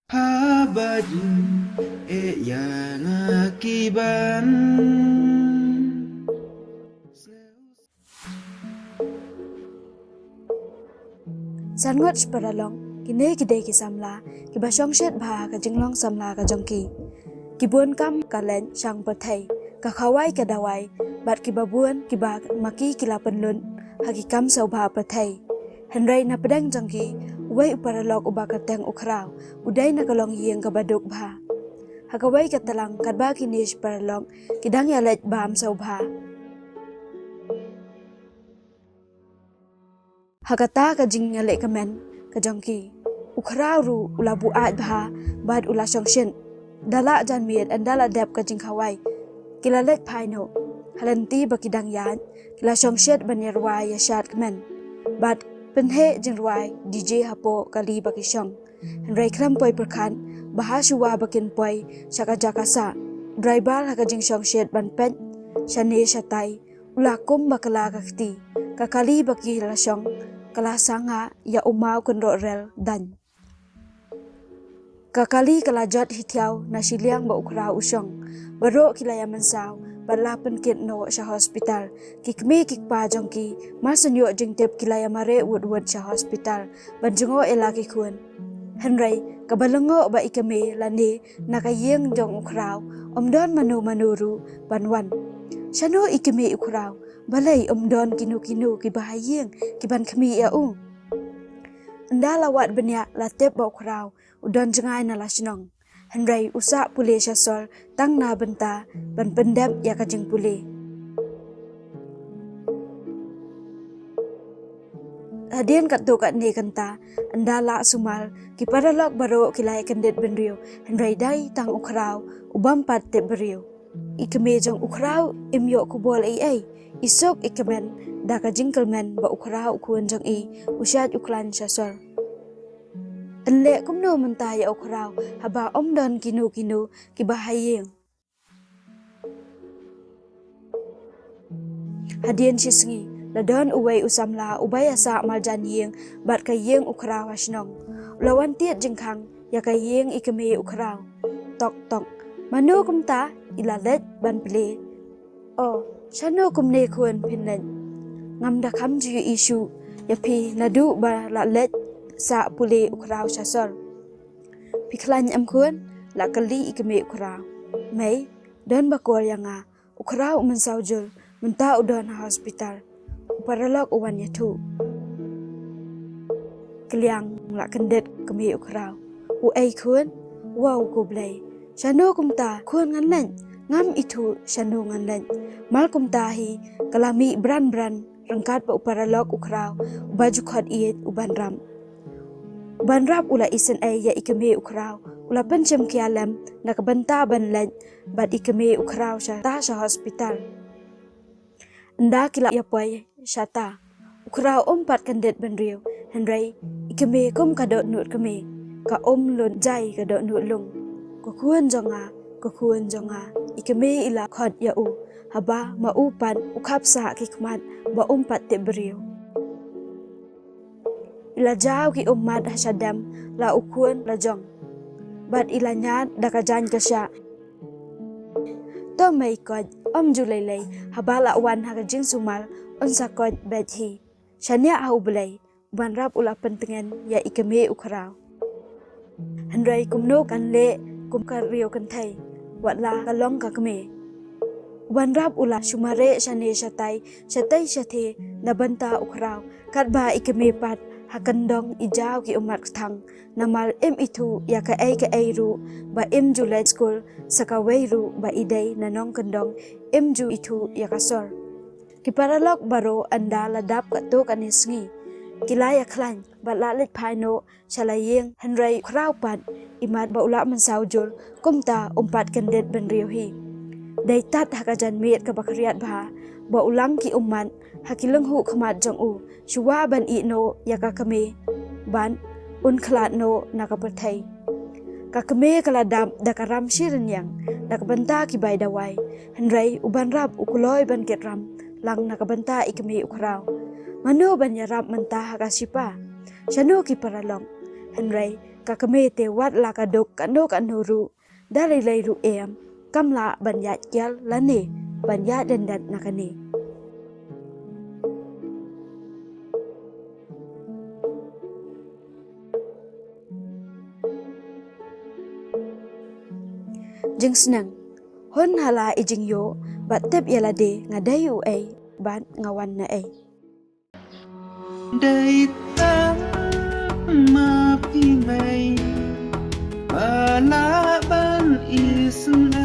Habadin yang akiban. Sanwat paralong kine kidai ki samla ki basong shet bha ka jinglong samla ka jongki ki buan kam ka len sang pathai ka khawai ka dawai bat ki babuan ki ba maki ki la penlun ha ki kam sau bha pathai henrai na pedang jongki wai paralok uba ka teng ukraw udai na kalong yeng ka baduk bha ha ka wai ka talang kat ba ki nish paralong ki dang ya lech bam sau bha Hakata ka jing ngale kamen ka jongki ukraw ru ula bu at bha bad ula songshin dala jan miet andala dep ka jing khawai kila let phaino halanti bakidang yan kila songshet banyarwai ya shat kamen bad penhe jing rwai DJ hapo kali bakisong henrai kram poi perkhan bahashuwa bakin poi saka jakasa driver haka jing songshet ban pen shane shatai ula kum bakala kakti kakali baki lasong kala sanga ya umau kenro rel dan kakali kala jot hitiau na siliang ba ukra usong baro kila ya mensau balapen kit no sa hospital kikmi kikpa jongki masanyo jingtep kila ya mare wud sa hospital banjungo elaki kun henrai kabalango ba ikame lani nakayeng jong ukraw omdon manu manuru banwan Shano ikime ukraw balay omdon kinu ki bahayeng ki ban kami ya u ndala wat benya latep ba ukraw udon jengai na lasnong henrai usa pule syasol tang na benta ban pendam ya kajeng pule Hadian kat to kat ne kanta andala sumal ki paralok baro kilai kandet benrio henrai dai tang ukraw ubam pat te berio ikame jong ukraw imyo kubol ai isok ikamen daka jingkelmen ba ukraw kuan jong usyat uklan syasol enle kumno mentah ya ukraw haba omdon kinu ki bahayeng hadian sisngi ladon uwai usamla ubaya sa maljan yeng bat kayeng ukraw hasnong lawan tiat jingkhang ya kayeng ikame ukraw tok manu kumta ilalet ban ple shano kumne kuan pinlen ngamda kam ju isu ya pi nadu ba la let sa pule ukraw syasol piklan am kuan la kali ikame ukraw mai don bakor yanga ukraw mensaujul menta udon hospital paralok uwan ya tu kliang la kendet kame ukraw u ai kuan wow ko blai shano kumta kuan ngan ngam itu shano ngan mal kumta hi kalami bran rangkat pa paralok ukraw baju khot iet uban rap ula isen ay ya ikame ukraw ula pencem kialam nakabanta banlan bad ikame ukraw sa hospital nda kila ya poy syata ukraw ompat kandet benriu henrai ikame kum kadot nut kame ka lun jai kadot nut lung kukuan jonga ikame ila khot ya u haba maupan ukapsa kikmat ba umpat te beriu ila jaw ki ummat hasadam la ukuan la jong bat ila nyat dakajan kasya to mai kod julai haba la wan hakajing sumal onsa kod bethi shanya hau belai ban rap ula pentengan ya ikame ukraw handrai kumno kan le kum karrio kan thai watla kalong ka kame wanrap ula shumare shane shatai shathe nabanta ukraw katba ikame pat hakandong ijaw ki umat thang namal itu ya ka ai ru ba julet school sakawai ru ba idai nanong kandong ju itu ya kasor ki paralok baro anda ladap ka to kanisngi kilaya klan balalit phaino chalayeng hanrai kraw pat imat ba ula mensaujul kumta umpat kandet benriu hi dai tat hakajan miet ka bakriat bha ba ulang ki umman hakileng hu khamat jong u shuwa ban I no ya ka kame ban un khlat no nakapathai ka kame kala dam dakaram shirin yang nakabanta ki bai dawai hanrai uban rap ukuloi ban ketram lang nakabanta ikame ukraw manu ban yarap mentah hakasipa shano ki paralong henrai กะกะเมเตวัดลากะดกกะโนกะโนรุดาเลยเลยรุเอมกำละบัญญัติเกลละเนบัญญัติดันนักะเนจึงสนังฮนฮาลาอิจิงโยบัดเต็บยาลาเดงาได้อยู่บ้านงาวันนะได้ตามมาพี่ไม่บาลาบันอิสนา